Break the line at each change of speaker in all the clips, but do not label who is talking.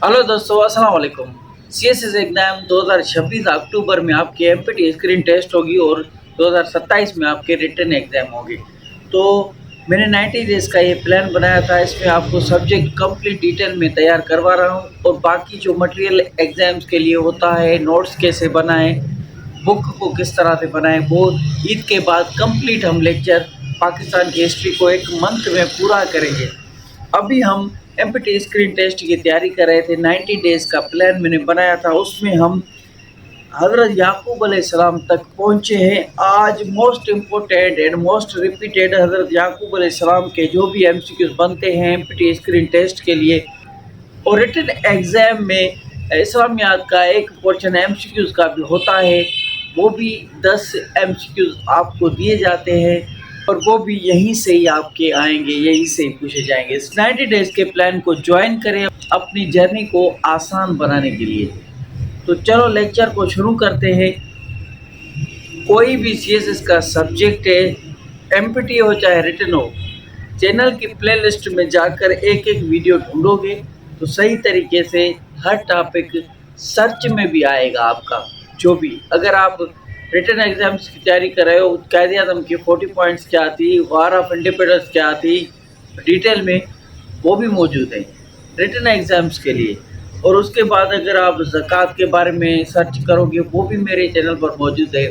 Hello दोस्तों, अस्सलाम वालेकुम। सीएसएस एग्ज़ाम 2026 अक्टूबर में आपके एमपीटी स्क्रीन टेस्ट होगी और 2027 में आपके रिटन एग्ज़ाम होगी। तो मैंने 90 डेज़ का ये प्लान बनाया था। इसमें आपको सब्जेक्ट कंप्लीट डिटेल में तैयार करवा रहा हूँ और बाकी जो मटेरियल एग्ज़ाम्स के लिए होता है, नोट्स कैसे बनाएं, बुक को किस तरह से बनाएं, वो ईद के बाद कंप्लीट हम लेक्चर पाकिस्तान की हिस्ट्री को एक मंथ में पूरा करेंगे। अभी हम एमपीटी स्क्रीन टेस्ट की तैयारी कर रहे थे। 90 डेज़ का प्लान मैंने बनाया था, उसमें हम हज़रत याकूब अलैहिस्सलाम तक पहुँचे हैं। आज most important and most repeated हज़रत याकूब अलैहिस्सलाम के जो भी एमसीक्यूज बनते हैं एमपीटी स्क्रीन टेस्ट के लिए और रिटन एग्ज़ाम में इस्लामियात का एक पोर्शन एमसीक्यूज का भी होता है। वो भी 10 एमसीक्यूज आपको दिए जाते हैं और वो भी यहीं से ही आपके आएंगे, यहीं से ही पूछे जाएंगे। इस 90 डेज़ के प्लान को ज्वाइन करें अपनी जर्नी को आसान बनाने के लिए। तो चलो लेक्चर को शुरू करते हैं। कोई भी सीएसएस का सब्जेक्ट है, एमपीटी हो चाहे रिटन हो, चैनल की प्लेलिस्ट में जाकर एक एक वीडियो ढूंढोगे तो सही तरीके से हर टॉपिक सर्च में भी आएगा आपका। जो भी अगर आप रिटन एग्जाम्स की तैयारी कर रहे हो, कायदे आज़म की 40 पॉइंट्स क्या थी, वार ऑफ इंडिपेंडेंस क्या थी, डिटेल में वो भी मौजूद है रिटन एग्ज़ाम्स के लिए। और उसके बाद अगर आप ज़कात के बारे में सर्च करोगे वो भी मेरे चैनल पर मौजूद है,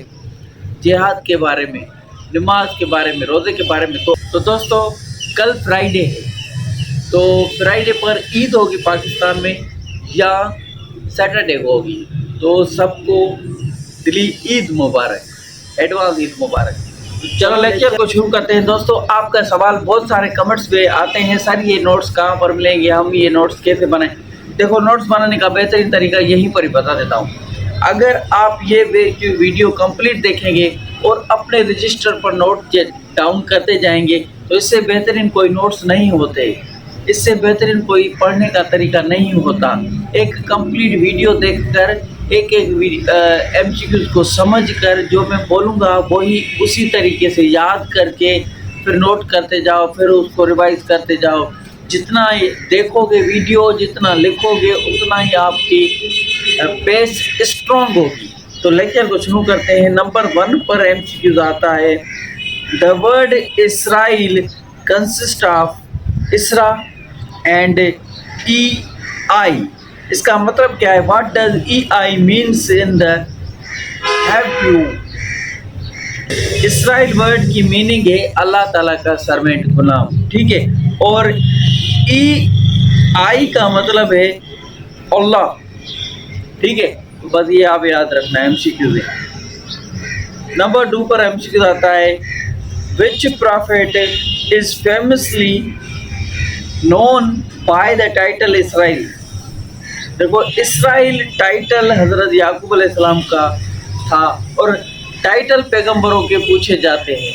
जिहाद के बारे में, नमाज के बारे में, रोज़े के बारे में। तो दोस्तों कल फ्राइडे है, तो फ्राइडे पर ईद होगी पाकिस्तान में या सैटरडे को होगी, तो सबको दिली ईद मुबारक, एडवांस ईद मुबारक। तो चलो लेक्चर को शुरू करते हैं। दोस्तों आपका सवाल बहुत सारे कमेंट्स पे आते हैं, सर ये नोट्स कहाँ पर मिलेंगे, हम ये नोट्स कैसे बनाएं। देखो नोट्स बनाने का बेहतरीन तरीका यहीं पर ही बता देता हूँ। अगर आप ये वीडियो कंप्लीट देखेंगे और अपने रजिस्टर पर नोट डाउन करते जाएंगे तो इससे बेहतरीन कोई नोट्स नहीं होते, इससे बेहतरीन कोई पढ़ने का तरीका नहीं होता। एक कंप्लीट वीडियो देखकर एक एक एमसीक्यूज को समझकर जो मैं बोलूँगा वही उसी तरीके से याद करके फिर नोट करते जाओ, फिर उसको रिवाइज करते जाओ। जितना देखोगे वीडियो, जितना लिखोगे उतना ही आपकी बेस स्ट्रॉन्ग होगी। तो लेक्चर को शुरू करते हैं। नंबर 1 पर एमसीक्यूज आता है, the word Israel consist of इसरा एंड ई आई। इसका मतलब क्या है? What does E I means in the have you. Israel word की मीनिंग है अल्लाह ताला का सर्वेंट, गुलाम, ठीक है। और ई आई का मतलब है अल्लाह, ठीक है। बस ये आप याद रखना है, एमसीक्यू है। नंबर 2 पर एमसीक्यू आता है, which prophet is famously known by the title Israel. देखो इसराइल टाइटल हज़रत याकूब अलैहिस्सलाम का था और टाइटल पैगंबरों के पूछे जाते हैं,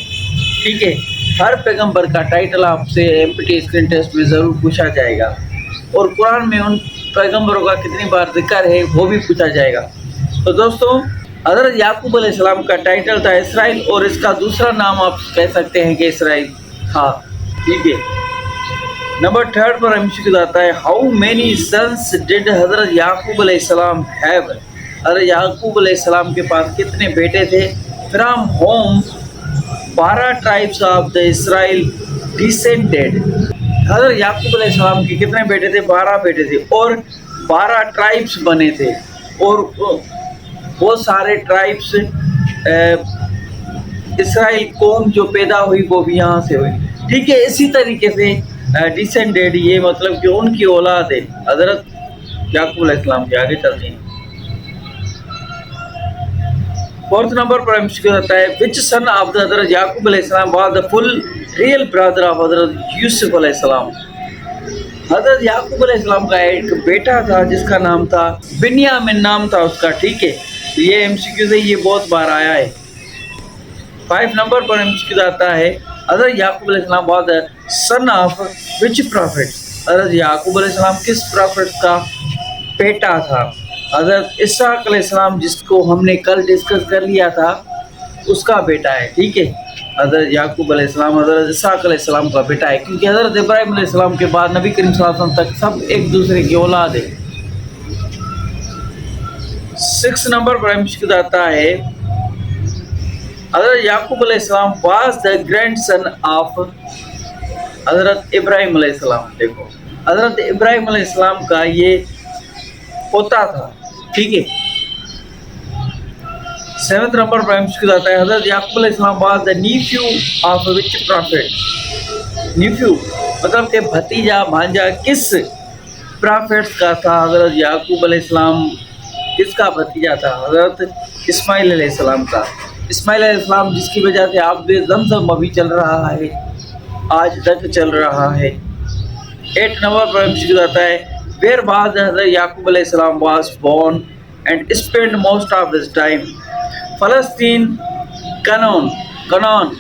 ठीक है। हर पैगंबर का टाइटल आपसे एमपीटी स्क्रीन टेस्ट में ज़रूर पूछा जाएगा और कुरान में उन पैगंबरों का कितनी बार जिक्र है वो भी पूछा जाएगा। तो दोस्तों हज़रत याकूब अलैहिस्सलाम का टाइटल था इसराइल और इसका दूसरा नाम आप कह सकते हैं कि इसराइल था, ठीक है। नंबर 3 पर एमसीक्यू आता है, हाउ मैनी सन्स डिड हज़रत याकूब अलैहिस्सलाम हैव। हज़रत याकूब अलैहिस्सलाम के पास कितने बेटे थे? From home 12 tribes of the Israel descended. हज़रत याकूब अलैहिस्सलाम के कितने बेटे थे? 12 बेटे थे और 12 ट्राइब्स बने थे और वो सारे ट्राइब्स इसराइल कौम जो पैदा हुई वो भी यहाँ से हुई, ठीक है। इसी तरीके से डिसेंडेड, ये मतलब कि उनकी औलाद है हज़रत याकूब अलैहिस्सलाम के। आगे चलते हैं। 4th नंबर पर एमसीक्यू आता है, विच सन ऑफ द हज़रत याकूब अलैहिस्सलाम was the full real brother of हज़रत यूसुफ अलैहिस्सलाम। हज़रत याकूब अलैहिस्सलाम का एक बेटा था जिसका नाम था बिन्यामिन, नाम था उसका, ठीक है। ये एमसीक्यू से ये बहुत बार आया है। 5 नंबर पर एमसीक्यू आता है, हज़रत याकूब अलैहिस्सलाम was the son of which profit. हज़रत याकूब अलैहिस्सलाम किस प्रॉफिट का बेटा था? हज़रत इसहाक अलैहिस्सलाम, जिसको हमने कल डिस्कस कर लिया था, उसका बेटा है, ठीक है। हज़रत याकूब अलैहिस्सलाम हज़रत इसहाक अलैहिस्सलाम का बेटा है, क्योंकि हज़रत इब्राहीम अलैहिस्सलाम के बाद नबी करीम सल्लल्लाहु अलैहि वसल्लम तक सब एक दूसरे की औलाद है। 6 नंबर पर मुश्किल आता है हजरत याकूब अलैहिस्सलाम वाज द ग्रैंडसन ऑफ हजरत इब्राहिम अलैहिस्सलाम। देखो हजरत इब्राहिम अलैहिस्सलाम का ये पोता था, ठीक है। 7 नंबर पर मुश्किल आता है हजरत याकूब अलैहिस्सलाम was the nephew of which prophet. Nephew मतलब कि भतीजा भांजा किस प्रॉफिट्स का था। हजरत याकूब अलैहिस्सलाम किसका भतीजा था? हजरत इस्माइल अलैहिस्सलाम का। इस्माइल अलैहिस्सलाम जिसकी वजह से आप ज़मज़म अभी चल रहा है, आज तक चल रहा है। 8 नंबर पर मुश्किल आता है वेयर वाज हजरत याकूब अलैहिस्सलाम was born and spend most of his time. फ़लस्तीन कनान कनान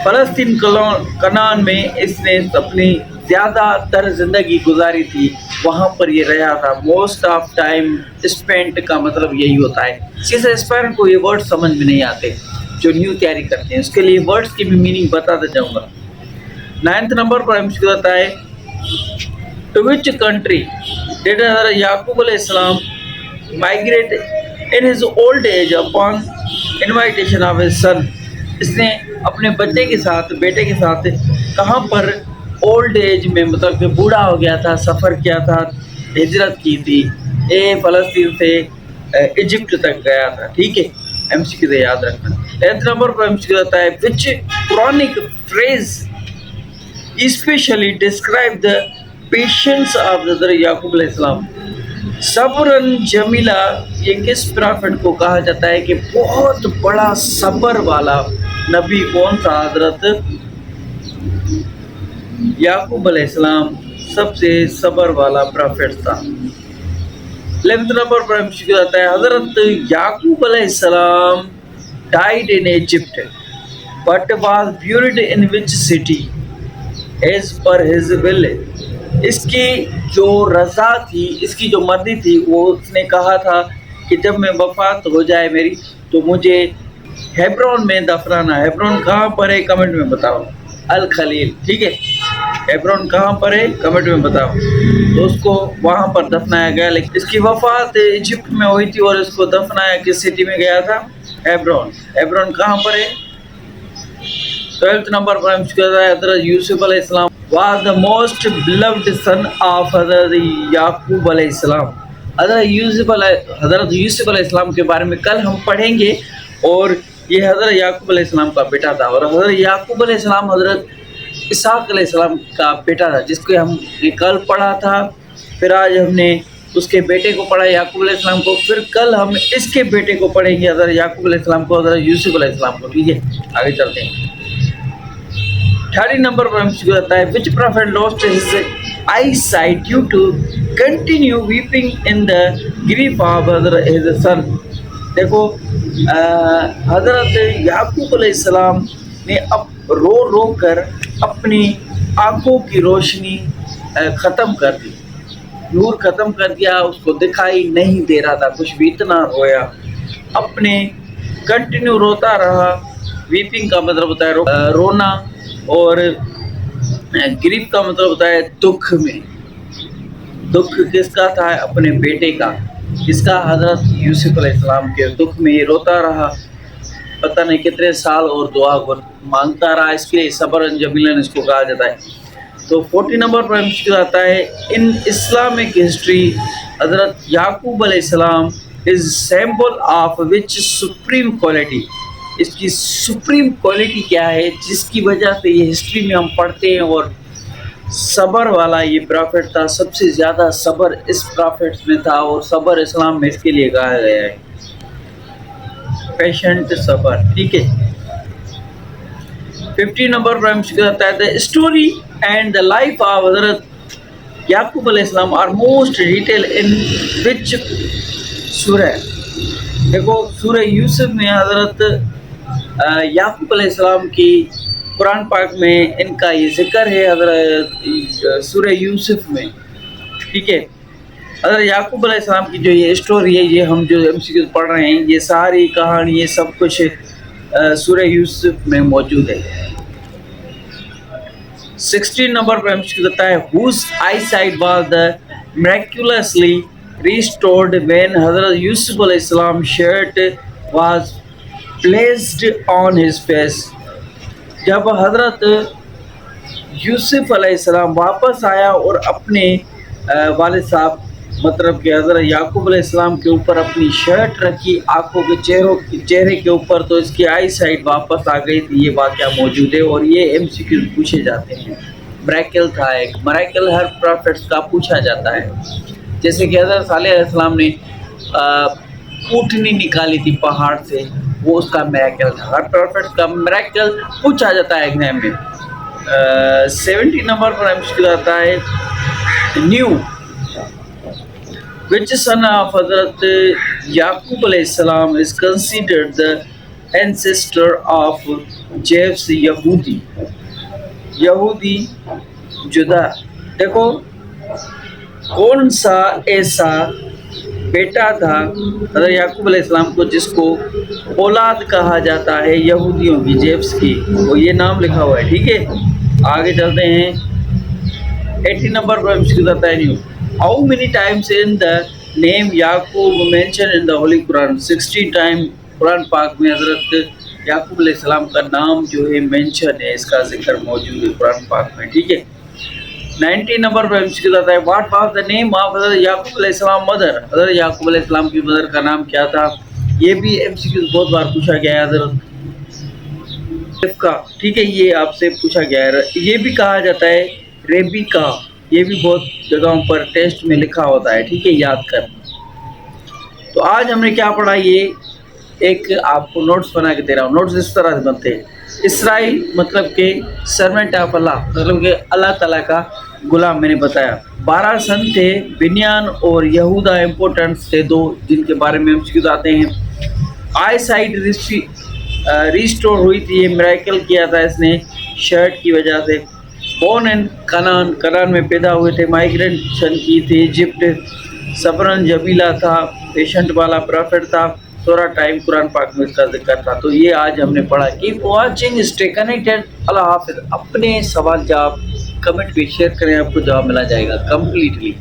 फ़लस्तीन कनान में इसने अपनी ज़्यादातर ज़िंदगी गुजारी थी, वहाँ पर ये रहा था। मोस्ट ऑफ टाइम स्पेंट का मतलब यही होता है। सीधे एस्पायरेंट को ये वर्ड समझ में नहीं आते जो न्यू तैयारी करते हैं, उसके लिए वर्ड्स की भी मीनिंग बताता जाऊँगा। 9th नंबर पर मुश्किल आता है टू विच कंट्री डिड हज़रत याकूब अलैहिस्सलाम migrate in his old age upon invitation of his son. इसने अपने बेटे के साथ कहाँ पर ओल्ड एज में मतलब कि बूढ़ा हो गया था, सफ़र किया था, हिजरत की थी। फ़लस्तीन से इजिप्ट तक गया था, ठीक है। एमसीक्यू से याद रखना। 10th नंबर पर एमसीक्यू आता है which Quranic phrase specially describe the patience of हज़रत याकूब अलैहिस्सलाम। सब्रन जमीला ये किस प्रॉफिट को कहा जाता है कि बहुत बड़ा सब्र वाला नबी कौन था? हजरत याकूब अलैहिस्सलाम सबसे सब्र वाला प्रॉफिट था। 11th नंबर पर मुश्किल आता है हजरत याकूब अलैहिस्सलाम died in Egypt but was buried in which city as per his will. इसकी जो रज़ा थी, इसकी जो मर्जी थी, वो उसने कहा था कि जब मैं वफात हो जाए मेरी तो मुझे हेब्रोन में दफनाना। हेब्रोन कहाँ पर है कमेंट में बताओ। अल खलील, ठीक है। हेब्रोन कहाँ पर है कमेंट में बताओ। तो उसको वहाँ पर दफनाया गया, लेकिन इसकी वफात इजिप्ट में हुई थी और इसको दफनाया किस सिटी में गया था? हेब्रोन। हेब्रोन कहाँ पर है? 12th नंबर पर हजरत यूसुफ अलैहिस्सलाम was the most beloved son of हजरत याकूब अलैहिस्सलाम। हजरत यूसुफ अलैहिस्सलाम के बारे में कल हम पढ़ेंगे और ये हजरत याकूब अलैहिस्सलाम का बेटा था। और हजरत याकूब अलैहिस्सलाम हजरत इसहाक अलैहिस्सलाम का बेटा था, जिसको हमने कल पढ़ा था। फिर आज हमने उसके बेटे को पढ़ा याकूब अलैहिस्सलाम को, फिर कल हम इसके बेटे को पढ़ेंगे हजरत याकूब अलैहिस्सलाम को, हजरत यूसुफ अलैहिस्सलाम को, ठीक है। आगे चलते हैं। 30 नंबर पर मुश्किल आता है which prophet lost his eyesight due to continue weeping in the grief of हजरत हिज सन। देखो हजरत याकूब अलैहिस्सलाम ने अब रो कर अपनी आंखों की रोशनी ख़त्म कर दी, नूर ख़त्म कर दिया, उसको दिखाई नहीं दे रहा था कुछ भी, इतना रोया, अपने कंटिन्यू रोता रहा। वीपिंग का मतलब होता है रोना और ग्रीफ का मतलब होता है दुख में। दुख किसका था? अपने बेटे का। किसका? हजरत यूसुफ अलैहिस्सलाम के दुख में ये रोता रहा, पता नहीं कितने साल, और दुआ मांगता रहा। इसके लिए सब्र जमीलन इसको कहा जाता है। तो 40 नंबर पर मुश्किल आता है इन इस्लामिक हिस्ट्री हजरत याकूब अलैहिस्सलाम is symbol of which supreme quality. इसकी सुप्रीम क्वालिटी क्या है जिसकी वजह से ये हिस्ट्री में हम पढ़ते हैं? और सब्र वाला ये प्रॉफिट था, सबसे ज़्यादा सब्र इस प्रॉफिट में था, और सब्र इस्लाम में इसके लिए कहा गया है पेशेंट सब्र, ठीक है। 50 नंबर पर मुश्किल आता है the story and the life of हजरत याकूब अलैहिस्सलाम आर मोस्ट डिटेल इन विच सूरह। देखो सूरह यूसुफ में हजरत याकूब अलैहिस्सलाम की कुरान पाक में इनका ये जिक्र है हजरत सूरह यूसुफ में, ठीक है। हजरत याकूब अलैहिस्सलाम की जो ये स्टोरी है, ये हम जो एमसीक्यू पढ़ रहे हैं, ये सारी कहानी, ये सब कुछ सूरह यूसुफ में मौजूद है। 16 नंबर पर एमसीक्यू देता है whose eyesight was the miraculously restored when Hazrat Yusuf alayhi salam shirt was placed on his face. جب حضرت یوسف علیہ السلام واپس آیا اور اپنے والد صاحب مطلب کہ حضرت یعقوب علیہ السلام کے اوپر اپنی شرٹ رکھی آنکھوں کے چہرے کے اوپر، تو اس کی آئی سائٹ واپس آ گئی تھی. یہ واقعہ موجود ہے اور یہ ایم سی کیو پوچھے جاتے ہیں. مریکل تھا ایک، مریکل ہر پروفیٹس کا پوچھا جاتا ہے. جیسے کہ حضرت صالح علیہ السلام نے اونٹنی نکالی تھی پہاڑ سے، وہ اس کا میریکل تھا. ہر پروفیٹس کا میریکل پوچھا جاتا ہے ایگزام میں. 70 نمبر پر ہم مشکل آتا ہے نیو which son of حضرت یعقوب علیہ السلام is considered the ancestor of Jeff's یہودی جدا. دیکھو کون سا ایسا بیٹا تھا حضرت یعقوب علیہ السلام کو جس کو اولاد کہا جاتا ہے یہودیوں کی، جیبس کی، وہ یہ نام لکھا ہوا ہے. ٹھیک ہے، آگے چلتے ہیں. 80 نمبر پر مشکل آتا ہے نیو. How many times in the name Yaqub mentioned in the Holy Quran? 16 time Quran پاک میں حضرت یعقوب علیہ السلام کا نام جو ہے مینشن ہے، اس کا ذکر موجود ہے قرآن پاک میں. ٹھیک ہے. 90 نمبر پر مشکل آتا ہے what was the name of حضرت یعقوب علیہ السلام مدر. حضرت یعقوب علیہ السلام کی مدر کا نام کیا تھا؟ یہ بھی ایم سی کیو بہت بار پوچھا گیا ہے. حضرت کا، ٹھیک ہے، یہ آپ سے پوچھا گیا ہے. یہ بھی کہا جاتا ہے ریبیکا، یہ بھی بہت جگہوں پر ٹیسٹ میں لکھا ہوتا ہے. ٹھیک ہے، یاد کر. تو آج ہم نے کیا پڑھا، یہ ایک آپ کو نوٹس بنا کے دے رہا ہوں. نوٹس اس طرح سے بنتے ہیں. اسرائیل مطلب کہ سرونٹ آف اللہ، مطلب کہ اللہ تعالیٰ کا غلام. میں نے بتایا 12 سن تھے. بنیان اور یہودا امپورٹنٹس تھے دو، جن کے بارے میں ہم سیکھ آتے ہیں. آئی سائٹ ریسٹور ہوئی تھی، یہ میریکل کیا تھا اس نے شرٹ کی وجہ سے. بورن ان کنان میں پیدا ہوئے تھے. مائیگریشن کی تھی ایجپٹ. صبرن جبیلا تھا، پیشنٹ والا پروفٹ تھا. 16 ٹائم قرآن پاک میں اس کا ذکر تھا. تو یہ آج ہم نے پڑھا. Keep watching, stay connected. اللہ حافظ. اپنے سوال جواب کمنٹ پہ شیئر کریں، آپ کو جواب ملا جائے گا کمپلیٹلی.